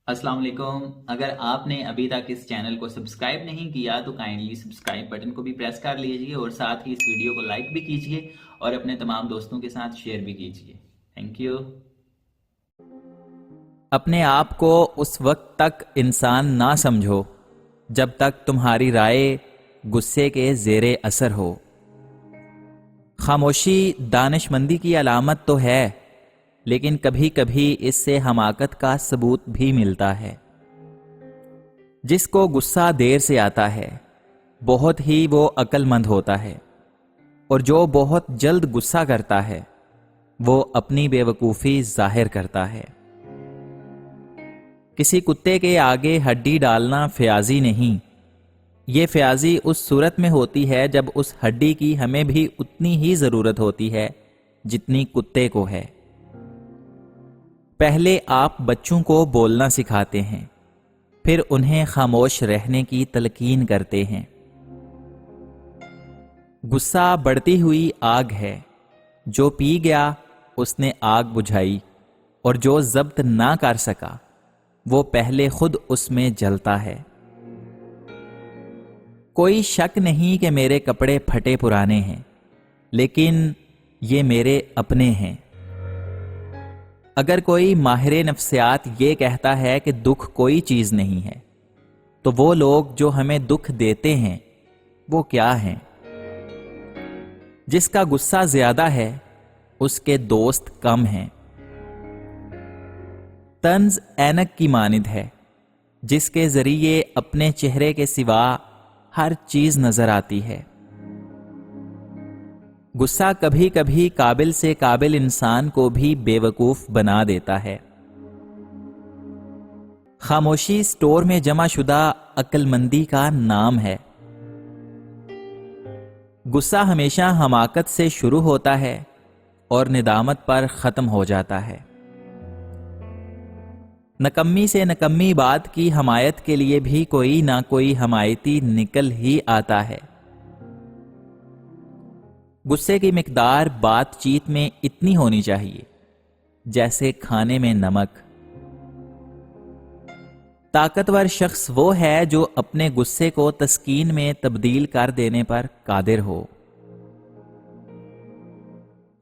السلام علیکم. اگر آپ نے ابھی تک اس چینل کو سبسکرائب نہیں کیا تو کائنڈلی سبسکرائب بٹن کو بھی پریس کر لیجئے اور ساتھ ہی اس ویڈیو کو لائک بھی کیجئے اور اپنے تمام دوستوں کے ساتھ شیئر بھی کیجئے. Thank you. اپنے آپ کو اس وقت تک انسان نہ سمجھو جب تک تمہاری رائے غصے کے زیر اثر ہو. خاموشی دانش مندی کی علامت تو ہے، لیکن کبھی کبھی اس سے حماقت کا ثبوت بھی ملتا ہے. جس کو غصہ دیر سے آتا ہے بہت ہی وہ عقل مند ہوتا ہے، اور جو بہت جلد غصہ کرتا ہے وہ اپنی بے وقوفی ظاہر کرتا ہے. کسی کتے کے آگے ہڈی ڈالنا فیاضی نہیں. یہ فیاضی اس صورت میں ہوتی ہے جب اس ہڈی کی ہمیں بھی اتنی ہی ضرورت ہوتی ہے جتنی کتے کو ہے. پہلے آپ بچوں کو بولنا سکھاتے ہیں، پھر انہیں خاموش رہنے کی تلقین کرتے ہیں. غصہ بڑھتی ہوئی آگ ہے. جو پی گیا اس نے آگ بجھائی، اور جو ضبط نہ کر سکا وہ پہلے خود اس میں جلتا ہے. کوئی شک نہیں کہ میرے کپڑے پھٹے پرانے ہیں، لیکن یہ میرے اپنے ہیں. اگر کوئی ماہر نفسیات یہ کہتا ہے کہ دکھ کوئی چیز نہیں ہے، تو وہ لوگ جو ہمیں دکھ دیتے ہیں وہ کیا ہیں؟ جس کا غصہ زیادہ ہے اس کے دوست کم ہیں. طنز اینک کی مانند ہے جس کے ذریعے اپنے چہرے کے سوا ہر چیز نظر آتی ہے. غصہ کبھی کبھی قابل سے قابل انسان کو بھی بے وقوف بنا دیتا ہے. خاموشی سٹور میں جمع شدہ عقل مندی کا نام ہے. غصہ ہمیشہ حماقت سے شروع ہوتا ہے اور ندامت پر ختم ہو جاتا ہے. نکمی سے نکمی بات کی حمایت کے لیے بھی کوئی نہ کوئی حمایتی نکل ہی آتا ہے. غصے کی مقدار بات چیت میں اتنی ہونی چاہیے جیسے کھانے میں نمک. طاقتور شخص وہ ہے جو اپنے غصے کو تسکین میں تبدیل کر دینے پر قادر ہو.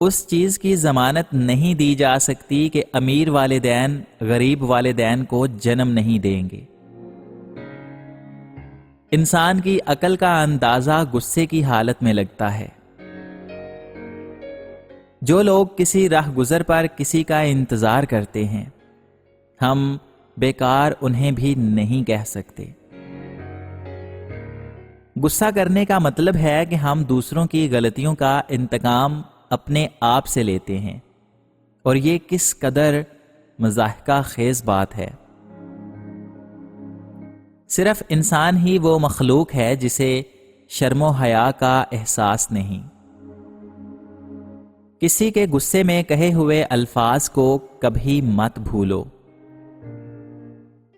اس چیز کی ضمانت نہیں دی جا سکتی کہ امیر والدین غریب والدین کو جنم نہیں دیں گے. انسان کی عقل کا اندازہ غصے کی حالت میں لگتا ہے. جو لوگ کسی راہ گزر پر کسی کا انتظار کرتے ہیں، ہم بیکار انہیں بھی نہیں کہہ سکتے. غصہ کرنے کا مطلب ہے کہ ہم دوسروں کی غلطیوں کا انتقام اپنے آپ سے لیتے ہیں، اور یہ کس قدر مضحکہ خیز بات ہے. صرف انسان ہی وہ مخلوق ہے جسے شرم و حیا کا احساس نہیں. کسی کے غصے میں کہے ہوئے الفاظ کو کبھی مت بھولو.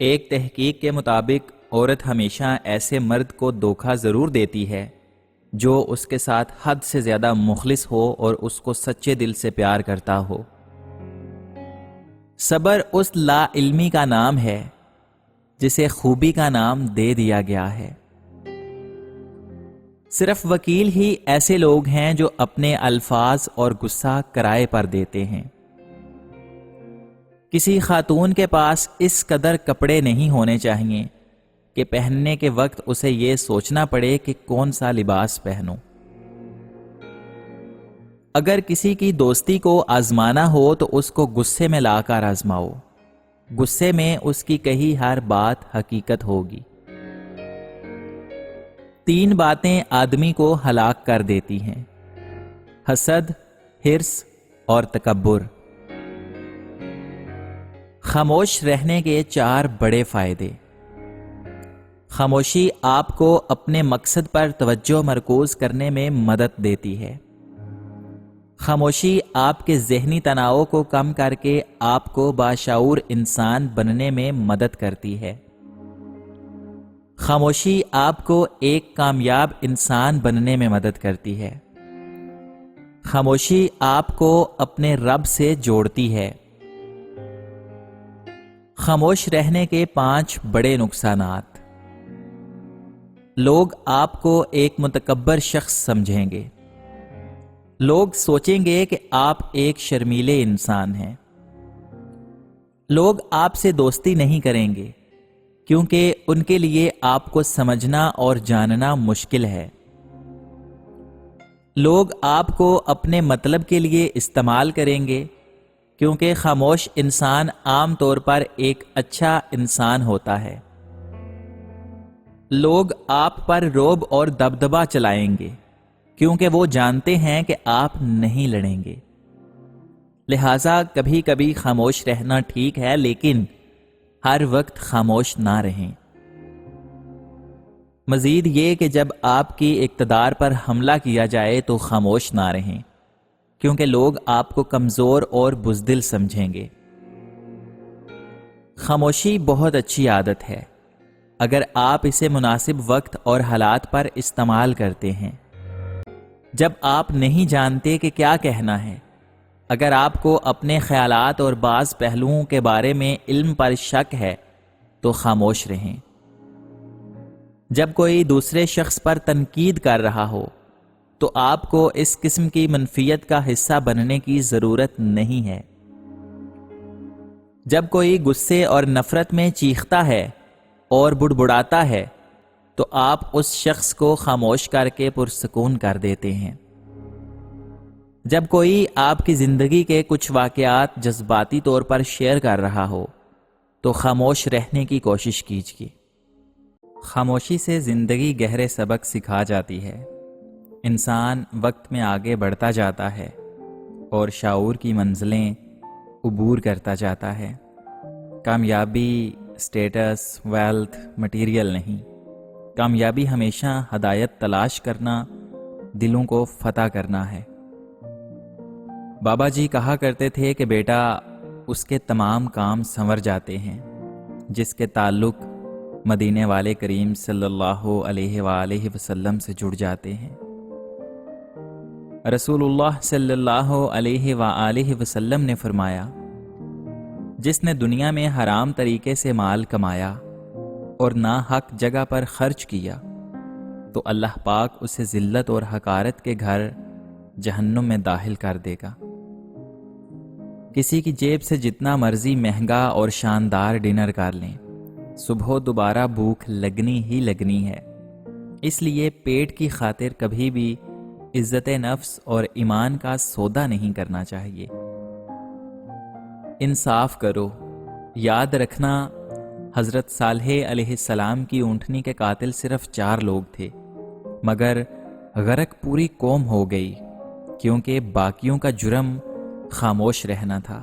ایک تحقیق کے مطابق عورت ہمیشہ ایسے مرد کو دھوکہ ضرور دیتی ہے جو اس کے ساتھ حد سے زیادہ مخلص ہو اور اس کو سچے دل سے پیار کرتا ہو. صبر اس لا علمی کا نام ہے جسے خوبی کا نام دے دیا گیا ہے. صرف وکیل ہی ایسے لوگ ہیں جو اپنے الفاظ اور غصہ کرائے پر دیتے ہیں. کسی خاتون کے پاس اس قدر کپڑے نہیں ہونے چاہیے کہ پہننے کے وقت اسے یہ سوچنا پڑے کہ کون سا لباس پہنوں. اگر کسی کی دوستی کو آزمانا ہو تو اس کو غصے میں لا کر آزماؤ. غصے میں اس کی کہی ہر بات حقیقت ہوگی. 3 باتیں آدمی کو ہلاک کر دیتی ہیں: حسد، حرص اور تکبر. خاموش رہنے کے 4 بڑے فائدے. خاموشی آپ کو اپنے مقصد پر توجہ مرکوز کرنے میں مدد دیتی ہے. خاموشی آپ کے ذہنی تناؤ کو کم کر کے آپ کو باشعور انسان بننے میں مدد کرتی ہے. خاموشی آپ کو ایک کامیاب انسان بننے میں مدد کرتی ہے. خاموشی آپ کو اپنے رب سے جوڑتی ہے. خاموش رہنے کے 5 بڑے نقصانات۔ لوگ آپ کو ایک متکبر شخص سمجھیں گے۔ لوگ سوچیں گے کہ آپ ایک شرمیلے انسان ہیں۔ لوگ آپ سے دوستی نہیں کریں گے کیونکہ ان کے لیے آپ کو سمجھنا اور جاننا مشکل ہے۔ لوگ آپ کو اپنے مطلب کے لیے استعمال کریں گے کیونکہ خاموش انسان عام طور پر ایک اچھا انسان ہوتا ہے۔ لوگ آپ پر رعب اور دبدبہ چلائیں گے کیونکہ وہ جانتے ہیں کہ آپ نہیں لڑیں گے۔ لہٰذا کبھی کبھی خاموش رہنا ٹھیک ہے، لیکن ہر وقت خاموش نہ رہیں۔ مزید یہ کہ جب آپ کی اقتدار پر حملہ کیا جائے تو خاموش نہ رہیں کیونکہ لوگ آپ کو کمزور اور بزدل سمجھیں گے۔ خاموشی بہت اچھی عادت ہے اگر آپ اسے مناسب وقت اور حالات پر استعمال کرتے ہیں۔ جب آپ نہیں جانتے کہ کیا کہنا ہے، اگر آپ کو اپنے خیالات اور بعض پہلوؤں کے بارے میں علم پر شک ہے تو خاموش رہیں۔ جب کوئی دوسرے شخص پر تنقید کر رہا ہو تو آپ کو اس قسم کی منفیت کا حصہ بننے کی ضرورت نہیں ہے۔ جب کوئی غصے اور نفرت میں چیختا ہے اور بڑبڑاتا ہے تو آپ اس شخص کو خاموش کر کے پرسکون کر دیتے ہیں۔ جب کوئی آپ کی زندگی کے کچھ واقعات جذباتی طور پر شیئر کر رہا ہو تو خاموش رہنے کی کوشش کیجیے۔ خاموشی سے زندگی گہرے سبق سکھا جاتی ہے۔ انسان وقت میں آگے بڑھتا جاتا ہے اور شعور کی منزلیں عبور کرتا جاتا ہے۔ کامیابی اسٹیٹس، ویلتھ، مٹیریل نہیں۔ کامیابی ہمیشہ ہدایت تلاش کرنا، دلوں کو فتح کرنا ہے۔ بابا جی کہا کرتے تھے کہ بیٹا، اس کے تمام کام سنور جاتے ہیں جس کے تعلق مدینے والے کریم صلی اللہ علیہ وآلہ وسلم سے جڑ جاتے ہیں۔ رسول اللہ صلی اللہ علیہ وآلہ وسلم نے فرمایا، جس نے دنیا میں حرام طریقے سے مال کمایا اور ناحق جگہ پر خرچ کیا تو اللہ پاک اسے ذلت اور حقارت کے گھر جہنم میں داخل کر دے گا۔ کسی کی جیب سے جتنا مرضی مہنگا اور شاندار ڈنر کر لیں، صبح دوبارہ بھوک لگنی ہی لگنی ہے۔ اس لیے پیٹ کی خاطر کبھی بھی عزت نفس اور ایمان کا سودا نہیں کرنا چاہیے۔ انصاف کرو۔ یاد رکھنا، حضرت صالح علیہ السلام کی اونٹنی کے قاتل صرف 4 لوگ تھے، مگر غرق پوری قوم ہو گئی کیونکہ باقیوں کا جرم خاموش رہنا تھا۔